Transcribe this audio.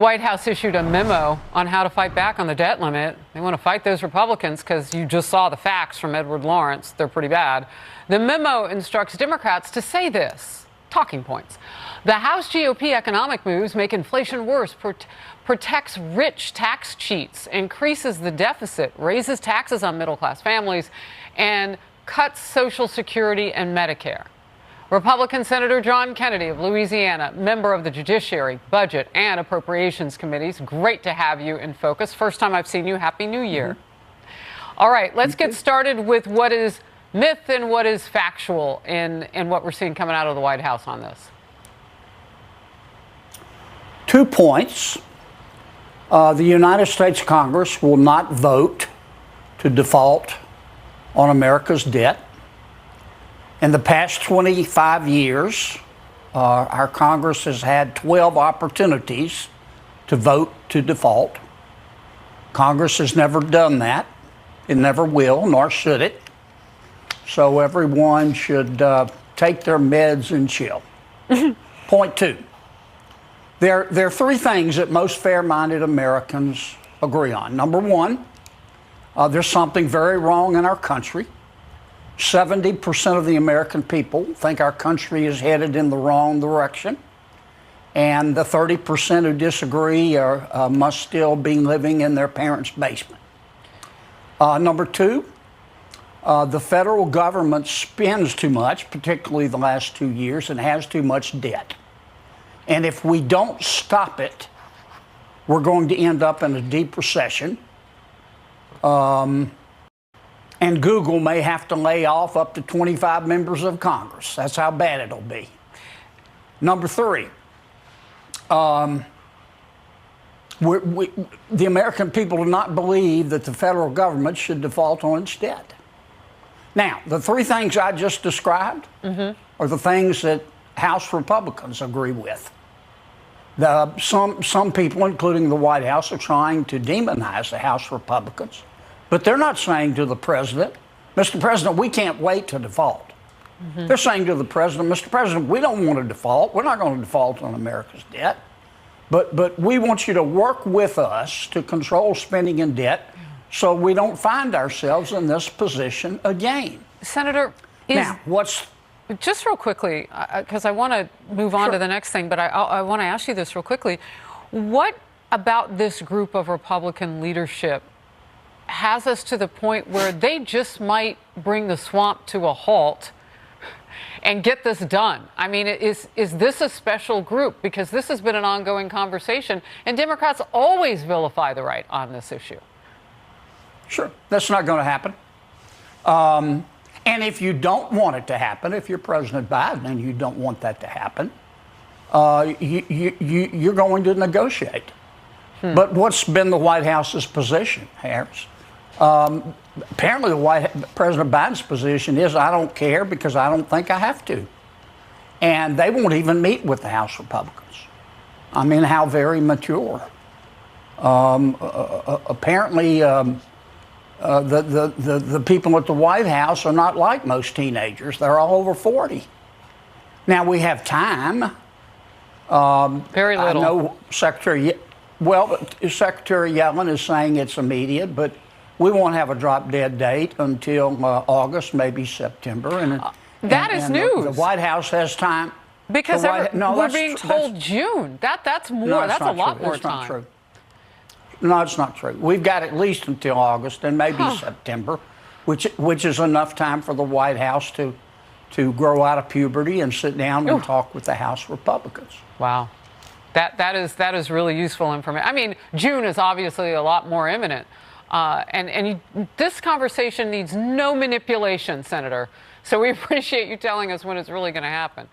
White House issued a memo on how to fight back on the debt limit. They want to fight those Republicans because you just saw the facts from Edward Lawrence. They're pretty bad. The memo instructs Democrats to say this. Talking points. The House GOP economic moves make inflation worse, protects rich tax cheats, increases the deficit, raises taxes on middle-class families, and cuts Social Security and Medicare. Republican Senator John Kennedy of Louisiana, member of the Judiciary, Budget, and Appropriations Committees. Great to have you in focus. First time I've seen you. Happy New Year. All right, let's get started with what is myth and what is factual in what we're seeing coming out of the White House on this. 2 points. The United States Congress will not vote to default on America's debt. In the past 25 years, our Congress has had 12 opportunities to vote to default. Congress has never done that. It never will, nor should it. So everyone should take their meds and chill. Point 2. There are 3 things that most fair-minded Americans agree on. Number 1, there's something very wrong in our country. 70% of the American people think our country is headed in the wrong direction. And the 30% who disagree must still be living in their parents' basement. Number 2, the federal government spends too much, particularly the last 2 years, and has too much debt. And if we don't stop it, we're going to end up in a deep recession. And Google may have to lay off up to 25 members of Congress. That's how bad it'll be. Number 3, the American people do not believe that the federal government should default on its debt. Now, the 3 things I just described are the things that House Republicans agree with. Some people, including the White House, are trying to demonize the House Republicans. But they're not saying to the president, Mr. President, we can't wait to default. They're saying to the president, Mr. President, we don't want to default. We're not going to default on America's debt. But we want you to work with us to control spending and debt so we don't find ourselves in this position again. Senator, just real quickly, because I want to move on to the next thing, but I want to ask you this real quickly. What about this group of Republican leadership has us to the point where they just might bring the swamp to a halt and get this done? I mean, is this a special group? Because this has been an ongoing conversation, and Democrats always vilify the right on this issue. Sure, that's not going to happen. And if you don't want it to happen, if you're President Biden and you don't want that to happen, you're going to negotiate. But what's been the White House's position, Harris? Apparently, President Biden's position is, I don't care because I don't think I have to. And they won't even meet with the House Republicans. I mean, how very mature. Apparently, the people at the White House are not like most teenagers. They're all over 40. Now, we have time. Very little. I know Secretary Yellen is saying it's immediate, but we won't have a drop-dead date until August, maybe September. And that is news. The White House has time. Because we're being told June. That's more. No, that's a lot more time. That's time. not true. No, it's not true. We've got at least until August and maybe September, which is enough time for the White House to grow out of puberty and sit down and talk with the House Republicans. Wow. That is really useful information. I mean, June is obviously a lot more imminent. This conversation needs no manipulation, Senator. So we appreciate you telling us when it's really going to happen.